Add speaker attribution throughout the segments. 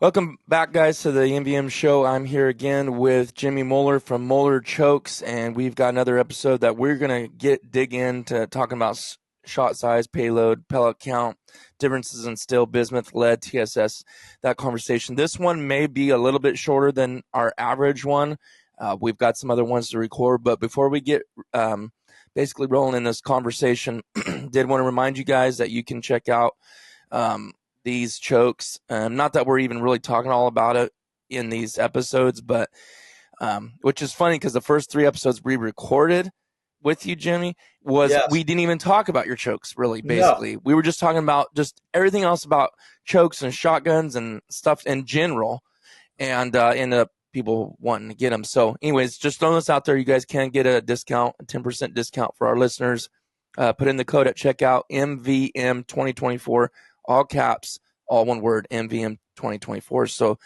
Speaker 1: Welcome back, guys, to the MVM Show. I'm here again with Jimmy Muller from Muller Chokes, and we've got another episode that we're going to dig into talking about shot size, payload, pellet count, differences in steel, bismuth, lead, TSS, that conversation. This one may be a little bit shorter than our average one. We've got some other ones to record, but before we get basically rolling in this conversation, did want to remind you guys that you can check out these chokes. Not that we're even really talking all about it in these episodes, but which is funny because the first 3 episodes we recorded with you, Jimmy, was
Speaker 2: Yes.
Speaker 1: we didn't even talk about your chokes, really,
Speaker 2: No.
Speaker 1: basically. We were just talking about just everything else about chokes and shotguns and stuff in general, and ended up people wanting to get them. So anyways, just throwing this out there, you guys can get a discount, a 10% discount for our listeners. Put in the code at checkout, MVM 2024, all caps, all one word, MVM 2024. So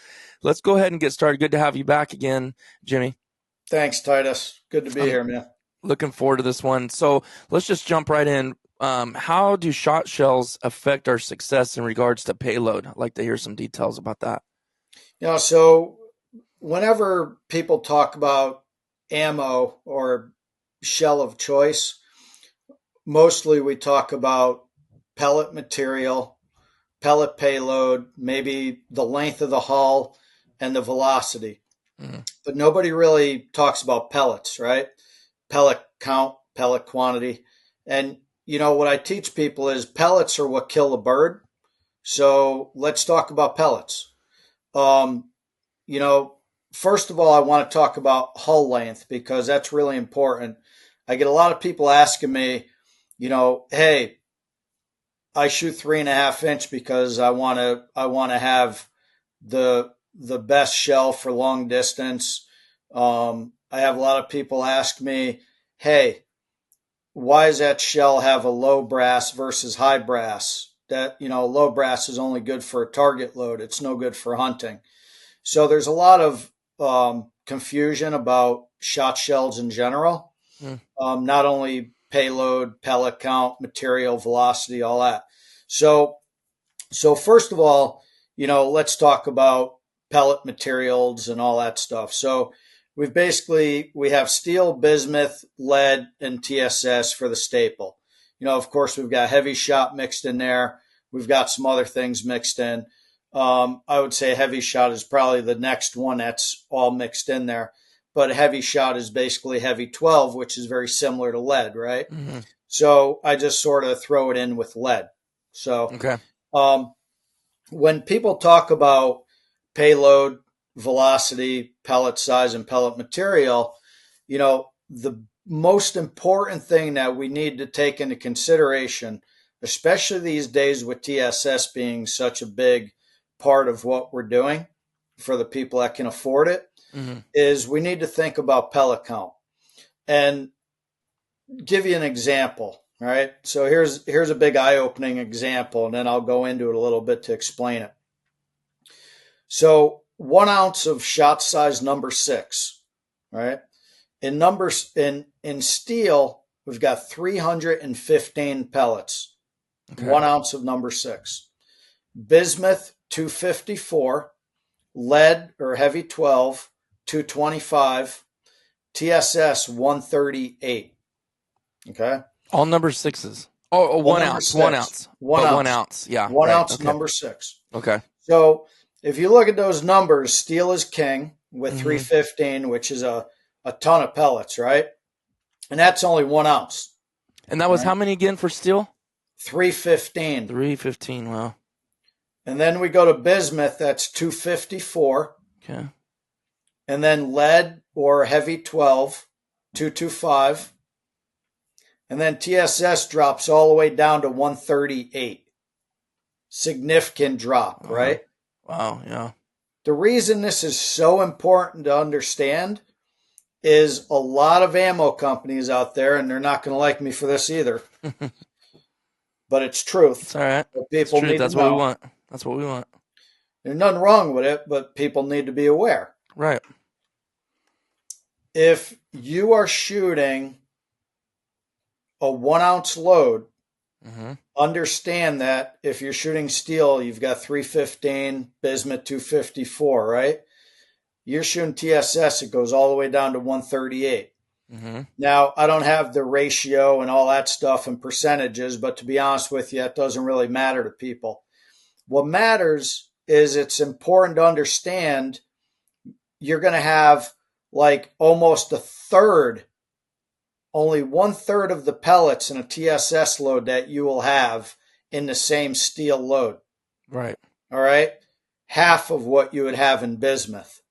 Speaker 1: let's go ahead and get started. Good to have you back again, Jimmy.
Speaker 2: Thanks, Titus. Good to be here, man.
Speaker 1: Looking forward to this one. So let's just jump right in. How do shot shells affect our success in regards to payload? I'd like to hear some details about that.
Speaker 2: So whenever people talk about ammo or shell of choice, mostly we talk about pellet material, pellet payload, maybe the length of the hull and the velocity. But nobody really talks about pellets, right? Pellet count, pellet quantity. And, what I teach people is pellets are what kill a bird. So let's talk about pellets. First of all, I want to talk about hull length because that's really important. I get a lot of people asking me, hey, I shoot 3.5 inch because I want to have the best shell for long distance. I have a lot of people ask me, hey, why does that shell have a low brass versus high brass? That, low brass is only good for a target load. It's no good for hunting. So there's a lot of confusion about shot shells in general, not only payload, pellet count, material, velocity, all that. So first of all, let's talk about pellet materials and all that stuff. So we have steel, bismuth, lead, and TSS for the staple. Of course, we've got heavy shot mixed in there. We've got some other things mixed in. I would say heavy shot is probably the next one that's all mixed in there. But heavy shot is basically heavy 12, which is very similar to lead, right? Mm-hmm. So I just sort of throw it in with lead. So
Speaker 1: okay.
Speaker 2: When people talk about payload, velocity, pellet size, and pellet material, the most important thing that we need to take into consideration, especially these days with TSS being such a big part of what we're doing for the people that can afford it, is we need to think about pellet count. And give you an example, right? So here's a big eye-opening example, and then I'll go into it a little bit to explain it. So 1 ounce of shot size number 6, right? In steel, we've got 315 pellets. Okay. 1 ounce of number 6. Bismuth, 254. Lead or heavy 12, 225. TSS, 138. Okay.
Speaker 1: All number 6s. Oh, 1 ounce. 1 ounce.
Speaker 2: 1 ounce.
Speaker 1: 1 ounce. Yeah.
Speaker 2: 1 ounce, okay. Number 6.
Speaker 1: Okay.
Speaker 2: So if you look at those numbers, steel is king with 315, which is a ton of pellets, right? And that's only 1 ounce.
Speaker 1: And that was how many again for steel?
Speaker 2: 315.
Speaker 1: 315. Wow.
Speaker 2: And then we go to bismuth. That's 254.
Speaker 1: Okay.
Speaker 2: And then lead or heavy 12, 225. And then TSS drops all the way down to 138. Significant drop, right?
Speaker 1: Wow, yeah.
Speaker 2: The reason this is so important to understand is a lot of ammo companies out there, and they're not going to like me for this either, but it's truth.
Speaker 1: It's all right.
Speaker 2: People need
Speaker 1: That's
Speaker 2: to know.
Speaker 1: what we want. That's what we want.
Speaker 2: There's nothing wrong with it, but people need to be aware.
Speaker 1: Right.
Speaker 2: If you are shooting a 1 ounce load
Speaker 1: Mm-hmm.
Speaker 2: Understand that if you're shooting steel, you've got 315, bismuth 254, right? You're shooting TSS, it goes all the way down to 138.
Speaker 1: Mm-hmm.
Speaker 2: Now, I don't have the ratio and all that stuff and percentages, but to be honest with you, it doesn't really matter to people. What matters is it's important to understand you're going to have like almost a third, only one third of the pellets in a TSS load that you will have in the same steel load.
Speaker 1: Right.
Speaker 2: All right. Half of what you would have in bismuth.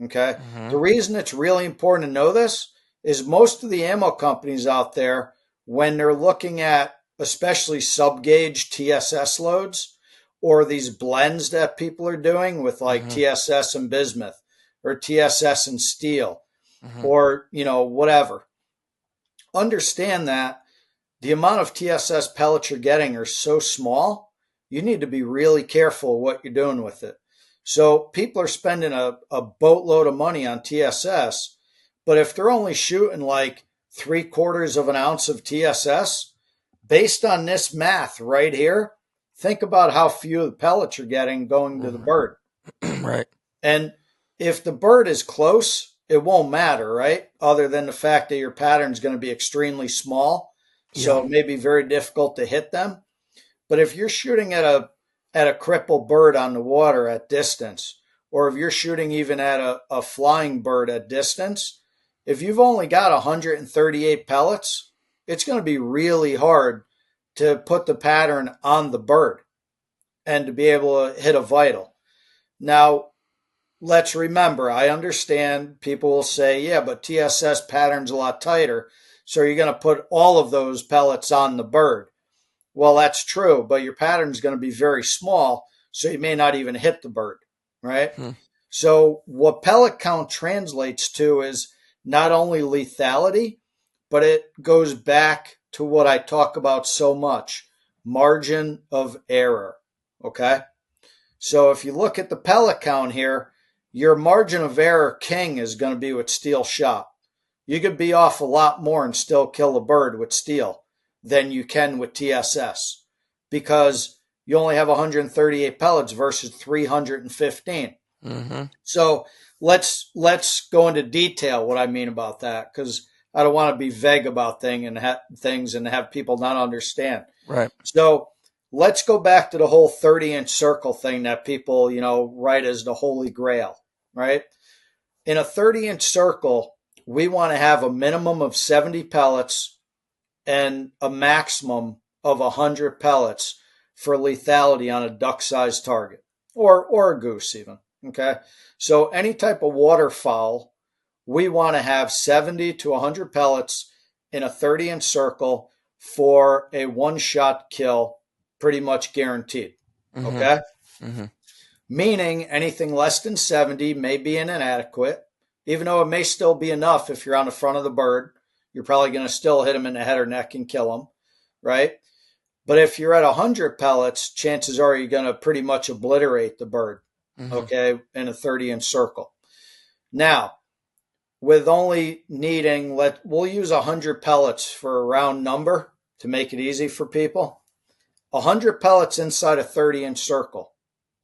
Speaker 2: Okay.
Speaker 1: Mm-hmm.
Speaker 2: The reason it's really important to know this is most of the ammo companies out there, when they're looking at especially sub-gauge TSS loads or these blends that people are doing with like
Speaker 1: Mm-hmm.
Speaker 2: TSS and bismuth or TSS and steel
Speaker 1: Mm-hmm.
Speaker 2: or, whatever, understand that the amount of TSS pellets you're getting are so small, you need to be really careful what you're doing with it. So people are spending a boatload of money on TSS, but if they're only shooting like 3/4 of an ounce of TSS, based on this math right here, think about how few of the pellets you're getting going to the bird.
Speaker 1: Right.
Speaker 2: And if the bird is close, it won't matter, right? Other than the fact that your pattern is going to be extremely small. So it may be very difficult to hit them. But if you're shooting at a crippled bird on the water at distance, or if you're shooting even at a flying bird at distance, if you've only got 138 pellets, it's going to be really hard to put the pattern on the bird and to be able to hit a vital. Now, let's remember, I understand people will say, yeah, but TSS pattern's a lot tighter. So you're going to put all of those pellets on the bird. Well, that's true, but your pattern's going to be very small, so you may not even hit the bird, right?
Speaker 1: Hmm.
Speaker 2: So what pellet count translates to is not only lethality, but it goes back to what I talk about so much, margin of error, okay? So if you look at the pellet count here, your margin of error king is going to be with steel shot. You could be off a lot more and still kill a bird with steel than you can with TSS because you only have 138 pellets versus 315.
Speaker 1: Mm-hmm.
Speaker 2: So let's go into detail what I mean about that because I don't want to be vague about things and have people not understand.
Speaker 1: Right.
Speaker 2: So let's go back to the whole 30-inch circle thing that people, write as the holy grail, right? In a 30-inch circle, we want to have a minimum of 70 pellets and a maximum of 100 pellets for lethality on a duck-sized target or a goose even, okay? So any type of waterfowl, we want to have 70 to 100 pellets in a 30-inch circle for a one-shot kill, pretty much guaranteed, okay?
Speaker 1: Mm-hmm.
Speaker 2: Meaning anything less than 70 may be inadequate, even though it may still be enough if you're on the front of the bird. You're probably going to still hit him in the head or neck and kill him, right? But if you're at 100 pellets, chances are you're going to pretty much obliterate the bird, okay, in a 30-inch circle. Now, with only needing, we'll use 100 pellets for a round number to make it easy for people. 100 pellets inside a 30-inch circle.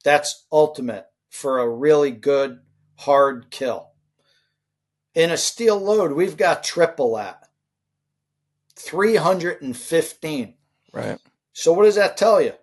Speaker 2: That's ultimate for a really good, hard kill. In a steel load, we've got triple that. 315.
Speaker 1: Right.
Speaker 2: So what does that tell you?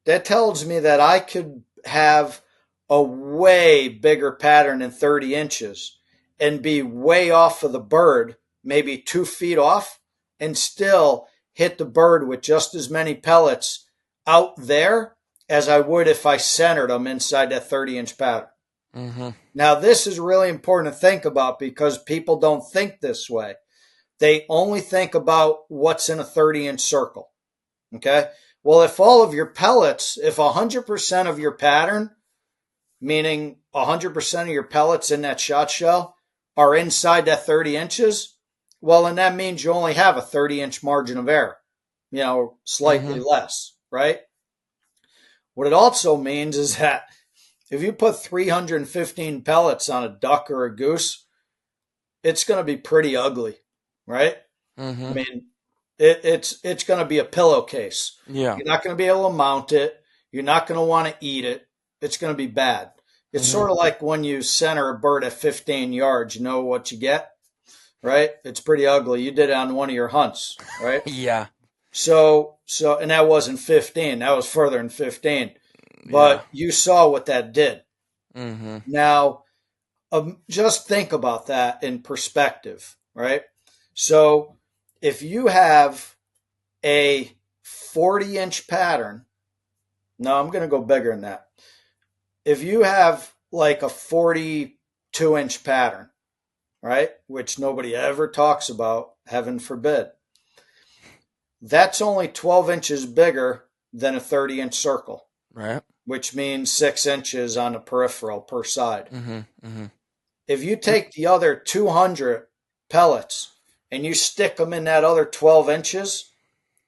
Speaker 2: That tells me that I could have a way bigger pattern than 30 inches and be way off of the bird, maybe 2 feet off, and still hit the bird with just as many pellets out there as I would if I centered them inside that 30-inch pattern.
Speaker 1: Mm-hmm.
Speaker 2: Now, this is really important to think about because people don't think this way. They only think about what's in a 30-inch circle. Okay? Well, if all of your pellets, if 100% of your pattern, meaning 100% of your pellets in that shot shell, are inside that 30 inches, well, then that means you only have a 30-inch margin of error, slightly less, right? What it also means is that if you put 315 pellets on a duck or a goose, it's going to be pretty ugly, right?
Speaker 1: Mm-hmm.
Speaker 2: I mean, It's going to be a pillowcase.
Speaker 1: Yeah.
Speaker 2: You're not going to be able to mount it. You're not going to want to eat it. It's going to be bad. It's sort of like when you center a bird at 15 yards. You know what you get, right? It's pretty ugly. You did it on one of your hunts, right?
Speaker 1: Yeah.
Speaker 2: And that wasn't 15. That was further than 15. But you saw what that did.
Speaker 1: Mm-hmm.
Speaker 2: Now, just think about that in perspective, right? So if you have a 40-inch pattern, no, I'm going to go bigger than that. If you have like a 42-inch pattern, right, which nobody ever talks about, heaven forbid, that's only 12 inches bigger than a 30-inch circle,
Speaker 1: Right.
Speaker 2: which means 6 inches on the peripheral per side.
Speaker 1: Mm-hmm. Mm-hmm.
Speaker 2: If you take the other 200 pellets and you stick them in that other 12 inches,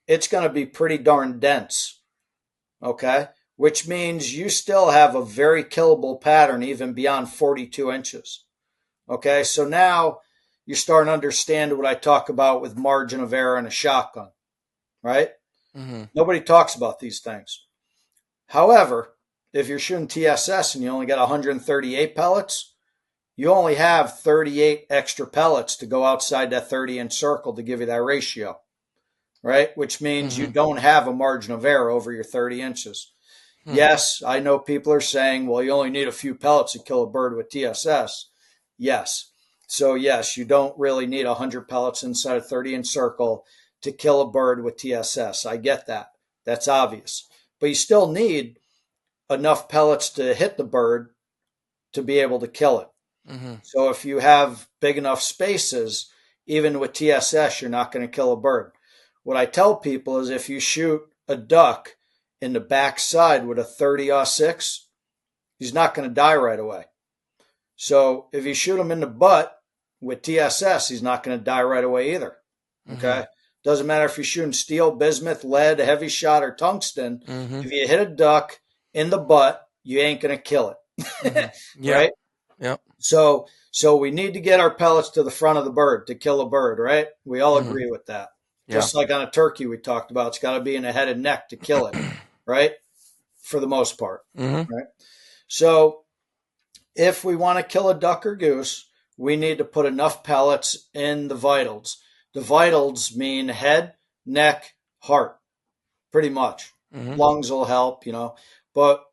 Speaker 2: it's going to be pretty darn dense, okay? Which means you still have a very killable pattern even beyond 42 inches, okay? So now you're starting to understand what I talk about with margin of error in a shotgun, right?
Speaker 1: Mm-hmm.
Speaker 2: Nobody talks about these things. However, if you're shooting TSS and you only got 138 pellets, you only have 38 extra pellets to go outside that 30-inch circle to give you that ratio, right? Which means you don't have a margin of error over your 30 inches. Yes, I know people are saying, well, you only need a few pellets to kill a bird with TSS. Yes. So, yes, you don't really need 100 pellets inside a 30-inch circle to kill a bird with TSS. I get that. That's obvious. But you still need enough pellets to hit the bird to be able to kill it.
Speaker 1: Mm-hmm.
Speaker 2: So if you have big enough spaces, even with TSS, you're not going to kill a bird. What I tell people is if you shoot a duck in the backside with a 30-06, he's not going to die right away. So if you shoot him in the butt with TSS, he's not going to die right away either. Okay? Mm-hmm. Doesn't matter if you're shooting steel, bismuth, lead, heavy shot, or tungsten. Mm-hmm. If you hit a duck in the butt, you ain't going to kill it.
Speaker 1: Mm-hmm. Yeah.
Speaker 2: Right?
Speaker 1: Yep.
Speaker 2: So we need to get our pellets to the front of the bird to kill a bird, right? We all agree with that. Just like on a turkey we talked about, it's got to be in the head and neck to kill it, right? For the most part, right? So if we want to kill a duck or goose, we need to put enough pellets in the vitals. The vitals mean head, neck, heart, pretty much. Lungs will help, but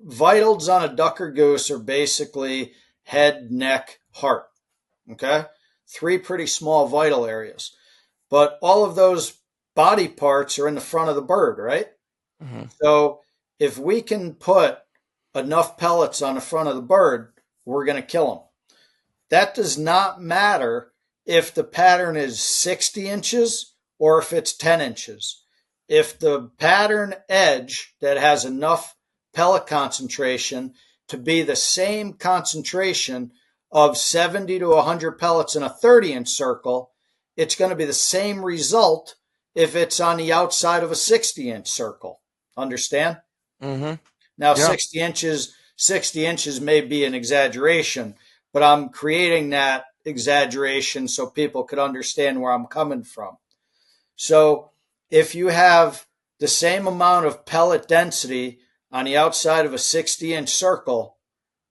Speaker 2: vitals on a duck or goose are basically head, neck, heart. Okay? 3 pretty small vital areas. But all of those body parts are in the front of the bird, right? Mm-hmm. So if we can put enough pellets on the front of the bird, we're going to kill them. That does not matter if the pattern is 60 inches or if it's 10 inches. If the pattern edge that has enough pellet concentration to be the same concentration of 70 to 100 pellets in a 30-inch circle, it's going to be the same result if it's on the outside of a 60-inch circle. Understand?
Speaker 1: Mm-hmm.
Speaker 2: Now, 60 inches may be an exaggeration, but I'm creating that exaggeration so people could understand where I'm coming from. So if you have the same amount of pellet density on the outside of a 60-inch circle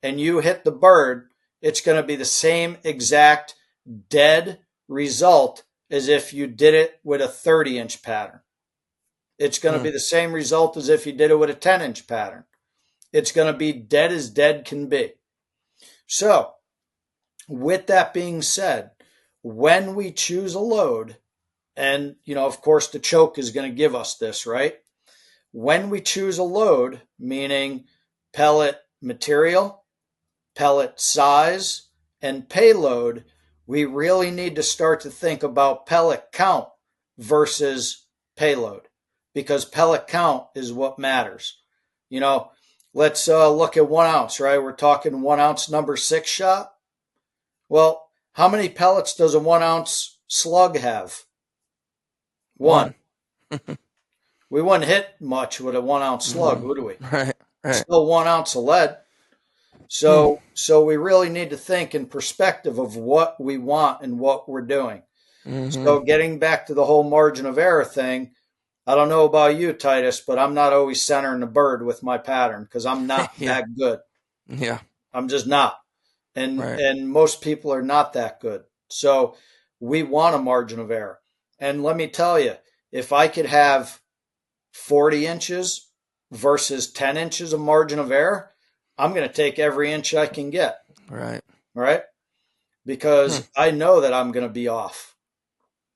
Speaker 2: and you hit the bird, it's going to be the same exact dead result as if you did it with a 30-inch pattern. It's going to be the same result as if you did it with a 10-inch pattern. It's going to be dead as dead can be. So, with that being said, when we choose a load, and, of course, the choke is going to give us this, right? When we choose a load, meaning pellet material, pellet size, and payload, we really need to start to think about pellet count versus payload, because pellet count is what matters. Let's look at 1 ounce, right? We're talking 1 ounce number 6 shot. Well, how many pellets does a 1 ounce slug have? One. We wouldn't hit much with a 1 ounce slug, would we?
Speaker 1: Right.
Speaker 2: Still 1 ounce of lead. So we really need to think in perspective of what we want and what we're doing.
Speaker 1: Mm-hmm.
Speaker 2: So getting back to the whole margin of error thing, I don't know about you, Titus, but I'm not always centering the bird with my pattern because I'm not
Speaker 1: Yeah.
Speaker 2: that good.
Speaker 1: Yeah.
Speaker 2: I'm just not. And
Speaker 1: Right.
Speaker 2: and most people are not that good. So we want a margin of error. And let me tell you, if I could have 40 inches versus 10 inches of margin of error, I'm going to take every inch I can get,
Speaker 1: Right.
Speaker 2: right?
Speaker 1: Hmm.
Speaker 2: Because I know that I'm going to be off.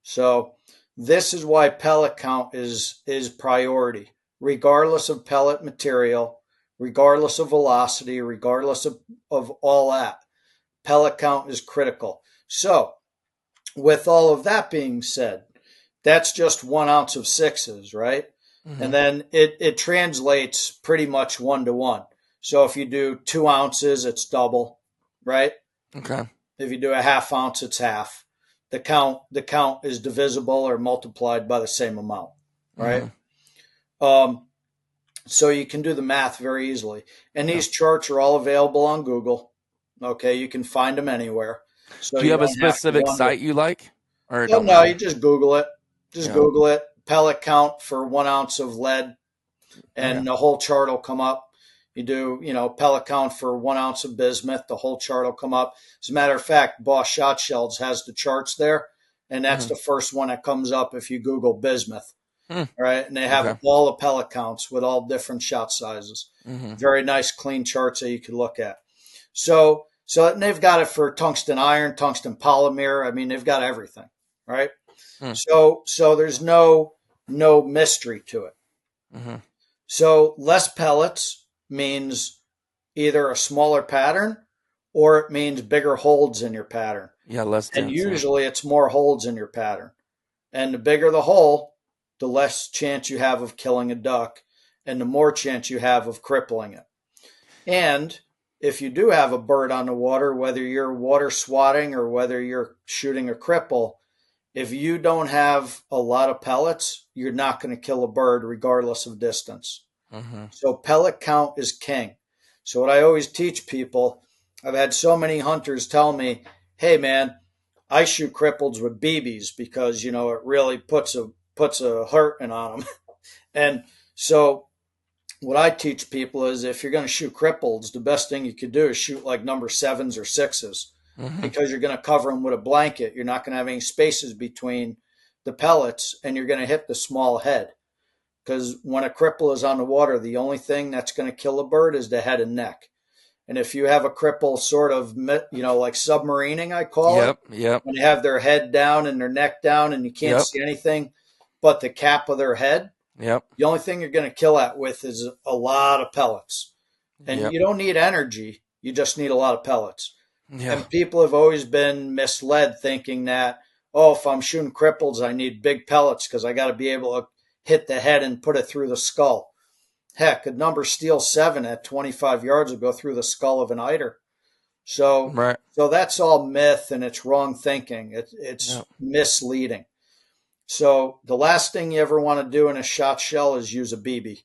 Speaker 2: So this is why pellet count is priority, regardless of pellet material, regardless of velocity, regardless of all that. Pellet count is critical. So with all of that being said, that's just 1 ounce of sixes, right?
Speaker 1: Mm-hmm.
Speaker 2: And then it translates pretty much 1 to 1. So if you do 2 ounces, it's double, right?
Speaker 1: Okay.
Speaker 2: If you do a half ounce, it's half. The count is divisible or multiplied by the same amount, right?
Speaker 1: Mm-hmm.
Speaker 2: Um, so you can do the math very easily. And
Speaker 1: Yeah.
Speaker 2: these charts are all available on Google. Okay, you can find them anywhere. So
Speaker 1: Do you
Speaker 2: you
Speaker 1: have a
Speaker 2: don't have to
Speaker 1: specific
Speaker 2: wonder.
Speaker 1: site you like, or it
Speaker 2: Oh
Speaker 1: don't
Speaker 2: no, you
Speaker 1: matter?
Speaker 2: just Google it. Just
Speaker 1: Yeah.
Speaker 2: Google it. Pellet count for 1 ounce of lead,
Speaker 1: Okay.
Speaker 2: and the whole chart will come up. You do, pellet count for 1 ounce of bismuth, the whole chart will come up. As a matter of fact, Boss Shotshells has the charts there, and that's
Speaker 1: Mm-hmm.
Speaker 2: the first one that comes up if you Google bismuth.
Speaker 1: Mm.
Speaker 2: All right, and they have
Speaker 1: Okay.
Speaker 2: all the pellet counts with all different shot sizes.
Speaker 1: Mm-hmm.
Speaker 2: Very nice, clean charts that you could look at. So they've got it for tungsten iron, tungsten polymer. I mean, they've got everything, right?
Speaker 1: Mm.
Speaker 2: So there's no mystery to it.
Speaker 1: Mm-hmm.
Speaker 2: So less pellets means either a smaller pattern or it means bigger holds in your pattern.
Speaker 1: Yeah. Less
Speaker 2: And
Speaker 1: dense. Yeah.
Speaker 2: usually it's more holds in your pattern. And the bigger the hole, the less chance you have of killing a duck and the more chance you have of crippling it. And if you do have a bird on the water, whether you're water swatting or whether you're shooting a cripple, if you don't have a lot of pellets, you're not going to kill a bird regardless of distance.
Speaker 1: Mm-hmm.
Speaker 2: So pellet count is king. So what I always teach people, I've had so many hunters tell me, "Hey man, I shoot cripples with BBs because it really puts a hurting on them." And so what I teach people is if you're going to shoot cripples, the best thing you could do is shoot like number sevens or sixes
Speaker 1: Mm-hmm.
Speaker 2: because you're going to cover them with a blanket. You're not going to have any spaces between the pellets and you're going to hit the small head. Because when a cripple is on the water, the only thing that's going to kill a bird is the head and neck. And if you have a cripple sort of, like submarining, I call it,
Speaker 1: Yep. Yep.
Speaker 2: when they have their head down and their neck down and you can't
Speaker 1: Yep.
Speaker 2: see anything but the cap of their head,
Speaker 1: Yep.
Speaker 2: the only thing you're going to kill that with is a lot of pellets. And
Speaker 1: Yep.
Speaker 2: you don't need energy, you just need a lot of pellets.
Speaker 1: Yeah.
Speaker 2: And people have always been misled thinking that, oh, if I'm shooting cripples, I need big pellets because I got to be able to hit the head and put it through the skull. Heck, a number steel 7 at 25 yards will go through the skull of an eider. So,
Speaker 1: Right.
Speaker 2: so that's all myth and it's wrong thinking. It's
Speaker 1: Yep.
Speaker 2: misleading. So the last thing you ever want to do in a shot shell is use a BB,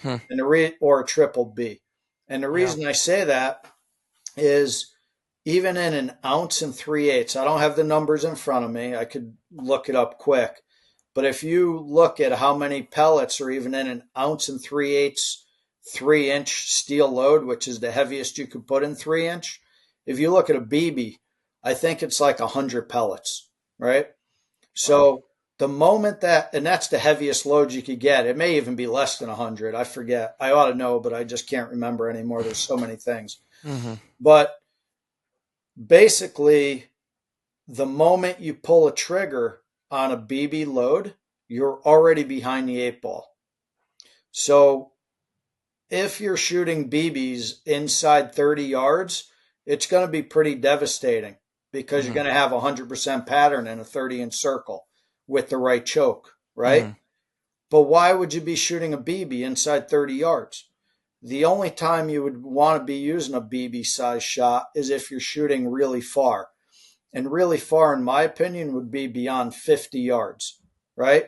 Speaker 1: Hmm.
Speaker 2: or a triple B. And the
Speaker 1: Yeah.
Speaker 2: reason I say that is even in an ounce and 3/8, I don't have the numbers in front of me. I could look it up quick. But if you look at how many pellets are even in an ounce and 3/8 3-inch steel load, which is the heaviest you could put in 3-inch, if you look at a BB, I think it's like 100 pellets, right?
Speaker 1: Wow.
Speaker 2: So the moment and that's the heaviest load you could get. It may even be less than 100. I forget. I ought to know, but I just can't remember anymore. There's so many things.
Speaker 1: Mm-hmm.
Speaker 2: But basically, the moment you pull a trigger on a BB load, you're already behind the 8 ball. So if you're shooting BBs inside 30 yards, it's going to be pretty devastating because
Speaker 1: Mm-hmm.
Speaker 2: you're going to have 100% pattern in a 30-inch circle with the right choke, right?
Speaker 1: Mm-hmm.
Speaker 2: But why would you be shooting a BB inside 30 yards? The only time you would want to be using a BB size shot is if you're shooting really far. And really far, in my opinion, would be beyond 50 yards, right?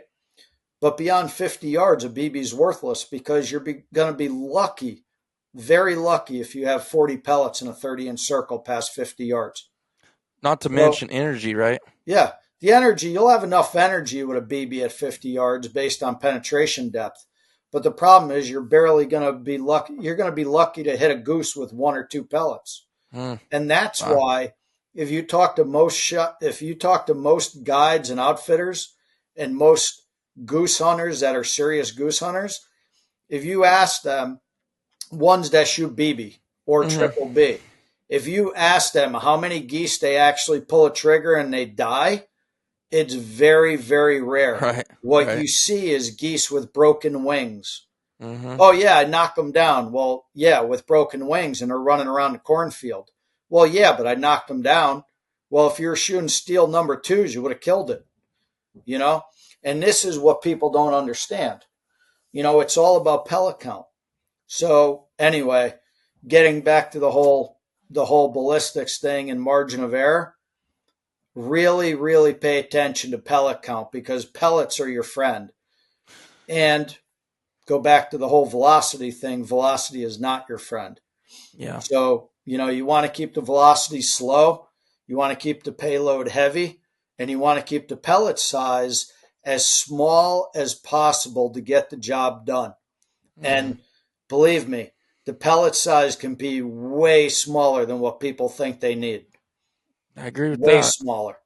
Speaker 2: But beyond 50 yards, a BB is worthless because you're going to be lucky, very lucky, if you have 40 pellets in a 30-inch circle past 50 yards.
Speaker 1: Not to
Speaker 2: So,
Speaker 1: mention energy, right?
Speaker 2: Yeah. The energy, you'll have enough energy with a BB at 50 yards based on penetration depth. But the problem is you're barely going to be lucky. You're going to be lucky to hit a goose with 1 or 2 pellets.
Speaker 1: Mm,
Speaker 2: And that's
Speaker 1: wow.
Speaker 2: why if you talk to most guides and outfitters and most goose hunters that are serious goose hunters, if you ask them, ones that shoot BB or
Speaker 1: Mm-hmm.
Speaker 2: triple B, if you ask them how many geese they actually pull a trigger and they die, it's very, very rare.
Speaker 1: Right.
Speaker 2: What
Speaker 1: Right.
Speaker 2: you see is geese with broken wings.
Speaker 1: Mm-hmm.
Speaker 2: Oh, yeah, I knocked them down. Well, yeah, with broken wings and they're running around the cornfield. Well, yeah, but I knocked them down. Well, if you were shooting steel number twos, you would have killed it, you know? And this is what people don't understand. It's all about pellet count. So anyway, getting back to the whole ballistics thing and margin of error, really, really pay attention to pellet count because pellets are your friend. And go back to the whole velocity thing. Velocity is not your friend.
Speaker 1: Yeah.
Speaker 2: So, you want to keep the velocity slow. You want to keep the payload heavy, and you want to keep the pellet size as small as possible to get the job done.
Speaker 1: Mm-hmm.
Speaker 2: And believe me, the pellet size can be way smaller than what people think they need.
Speaker 1: I agree with
Speaker 2: Way
Speaker 1: that.
Speaker 2: smaller.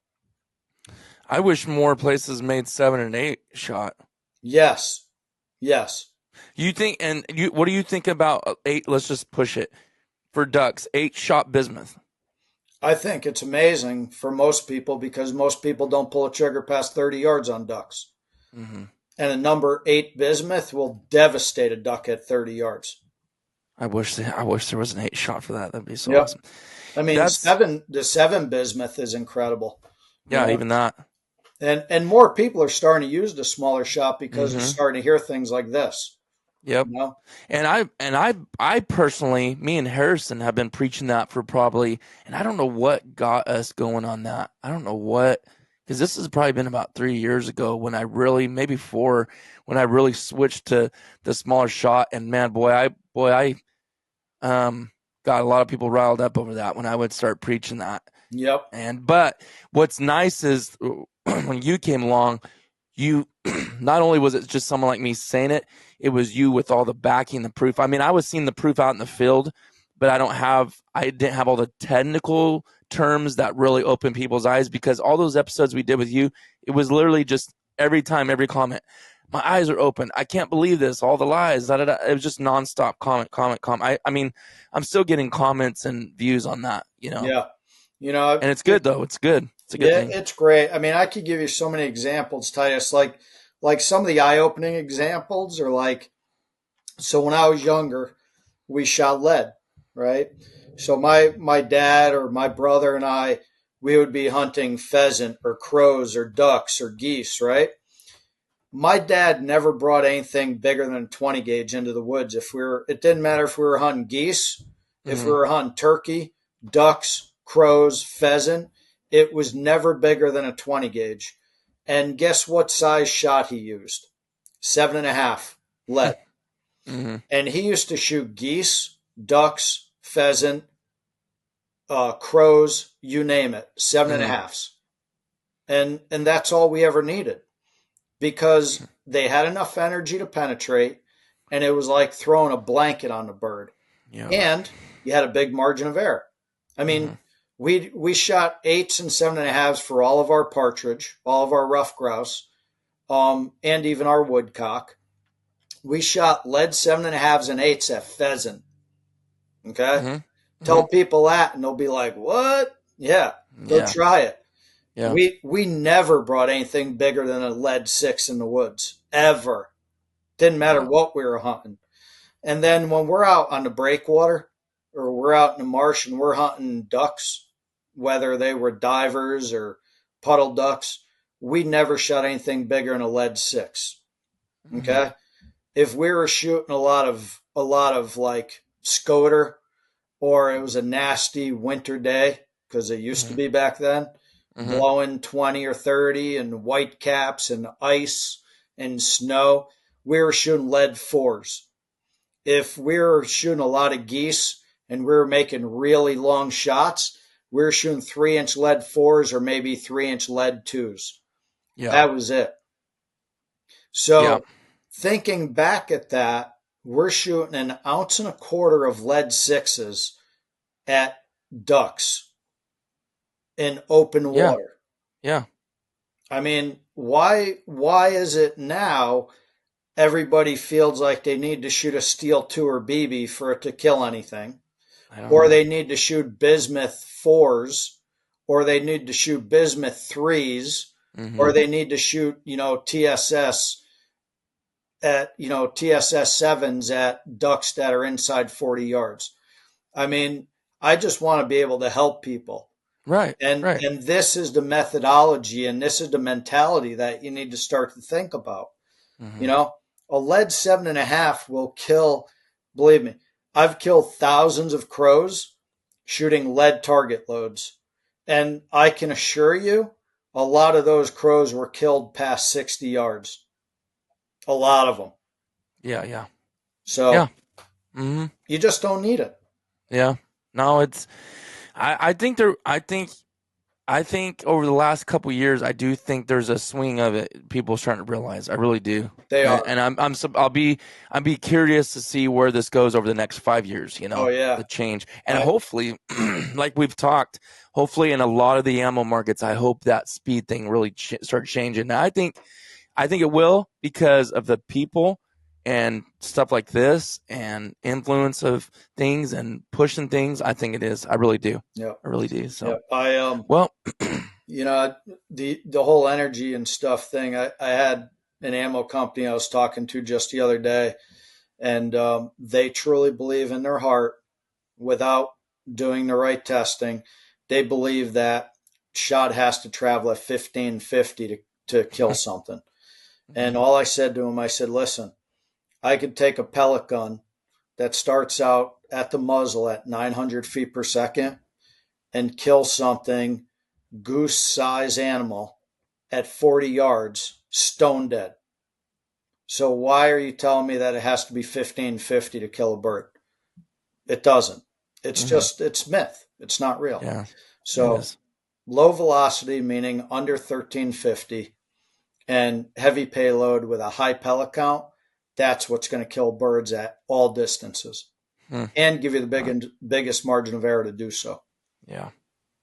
Speaker 1: I wish more places made 7 and 8 shot.
Speaker 2: Yes. Yes.
Speaker 1: You think, and what do you think about 8? Let's just push it for ducks. 8 shot bismuth.
Speaker 2: I think it's amazing for most people because most people don't pull a trigger past 30 yards on ducks.
Speaker 1: Mm-hmm.
Speaker 2: And a number 8 bismuth will devastate a duck at 30 yards.
Speaker 1: I wish there was an 8 shot for that. That'd be so
Speaker 2: Yep.
Speaker 1: awesome.
Speaker 2: I mean, the 7 bismuth is incredible.
Speaker 1: Yeah, even that.
Speaker 2: And more people are starting to use the smaller shot because they're
Speaker 1: Mm-hmm.
Speaker 2: starting to hear things like this.
Speaker 1: Yep. And I personally, me and Harrison have been preaching that for probably, and I don't know what got us going on that. I don't know what, because this has probably been about 3 years ago when I really, maybe 4, when I really switched to the smaller shot. And man, I got a lot of people riled up over that when I would start preaching that.
Speaker 2: Yep.
Speaker 1: But what's nice is when you came along, you not only was it just someone like me saying it, it was you with all the backing, the proof. I mean, I was seeing the proof out in the field, but I didn't have all the technical terms that really open people's eyes, because all those episodes we did with you, it was literally just every time, every comment, my eyes are open. I can't believe this. All the lies. Da, da, da. It was just nonstop comment. I mean, I'm still getting comments and views on that,
Speaker 2: Yeah.
Speaker 1: and it's good though. It's good. It's a good thing.
Speaker 2: It's great. I mean, I could give you so many examples, Titus. Like some of the eye-opening examples are like, so when I was younger, we shot lead, right? So my dad or my brother and I, we would be hunting pheasant or crows or ducks or geese, right? My dad never brought anything bigger than a 20 gauge into the woods. It didn't matter if we were hunting geese, if we were hunting turkey, ducks, crows, pheasant. It was never bigger than a 20 gauge. And guess what size shot he used? 7.5 lead.
Speaker 1: Mm-hmm.
Speaker 2: And he used to shoot geese, ducks, pheasant, crows, you name it, 7.5s. And that's all we ever needed, because they had enough energy to penetrate, and it was like throwing a blanket on the bird.
Speaker 1: Yeah.
Speaker 2: And you had a big margin of error. I mean, we shot 8s and 7.5s for all of our partridge, all of our rough grouse, and even our woodcock. We shot lead 7.5s and 8s at pheasant. Okay? Tell people that, and they'll be like, what? Yeah, go try it. Yeah. We never brought anything bigger than a lead 6 in the woods, ever. Didn't matter what we were hunting. And then when we're out on the breakwater or we're out in the marsh and we're hunting ducks, whether they were divers or puddle ducks, we never shot anything bigger than a lead 6. Okay? If we were shooting a lot of like scoter, or it was a nasty winter day, because it used to be back then, blowing 20 or 30 and white caps and ice and snow, we were shooting lead 4s. If we were shooting a lot of geese and we were making really long shots, we were shooting 3-inch lead 4s or maybe 3-inch lead 2s.
Speaker 1: Yeah.
Speaker 2: That was it. So thinking back at that, we're shooting 1.25 ounces of lead 6s at ducks in open water.
Speaker 1: Yeah.
Speaker 2: I mean, why is it now everybody feels like they need to shoot a steel 2 or BB for it to kill anything? Or they need to shoot bismuth 4s, or they need to shoot bismuth 3s, or they need to shoot, TSS at, TSS 7s at ducks that are inside 40 yards. I mean, I just want to be able to help people.
Speaker 1: Right.
Speaker 2: And this is the methodology and this is the mentality that you need to start to think about. A lead 7.5 will kill, believe me, I've killed thousands of crows shooting lead target loads. And I can assure you, a lot of those crows were killed past 60 yards. A lot of them.
Speaker 1: Yeah.
Speaker 2: So you just don't need it.
Speaker 1: Yeah. No, it's, I think over the last couple of years, I do think there's a swing of it. People are starting to realize. I really do.
Speaker 2: They are,
Speaker 1: and I'll be curious to see where this goes over the next 5 years. The change, and hopefully, like we've talked, hopefully in a lot of the ammo markets, I hope that speed thing really starts changing. Now, I think it will because of the people and stuff like this and influence of things and pushing things. I think it is. I really do.
Speaker 2: Yeah,
Speaker 1: I really do. So
Speaker 2: well, the whole energy and stuff thing. I had an ammo company I was talking to just the other day, and they truly believe in their heart, without doing the right testing, they believe that shot has to travel at 1550 to kill something. And all I said to him, I said, listen, I could take a pellet gun that starts out at the muzzle at 900 feet per second and kill something goose size animal at 40 yards stone dead. So why are you telling me that it has to be 1550 to kill a bird? It doesn't. It's just, it's myth. It's not real.
Speaker 1: Yeah.
Speaker 2: So low velocity, meaning under 1350, and heavy payload with a high pellet count, that's what's going to kill birds at all distances and give you the biggest margin of error to do so.
Speaker 1: Yeah.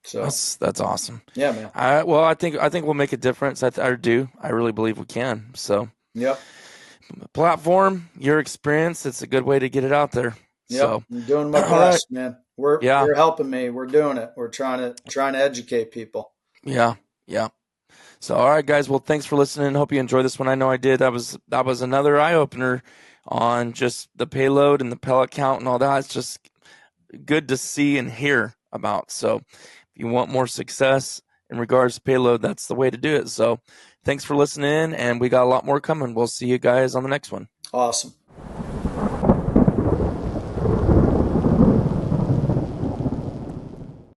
Speaker 2: So
Speaker 1: that's awesome.
Speaker 2: Yeah, man.
Speaker 1: I think we'll make a difference. I do. I really believe we can. So
Speaker 2: yep.
Speaker 1: Platform, your experience, it's a good way to get it out there.
Speaker 2: Yep.
Speaker 1: So
Speaker 2: I'm doing my best, man. You're helping me. We're doing it. We're trying to educate people.
Speaker 1: Yeah. So, all right, guys. Well, thanks for listening. Hope you enjoyed this one. I know I did. That was another eye opener on just the payload and the pellet count and all that. It's just good to see and hear about. So, if you want more success in regards to payload, that's the way to do it. So, thanks for listening, and we got a lot more coming. We'll see you guys on the next one.
Speaker 2: Awesome.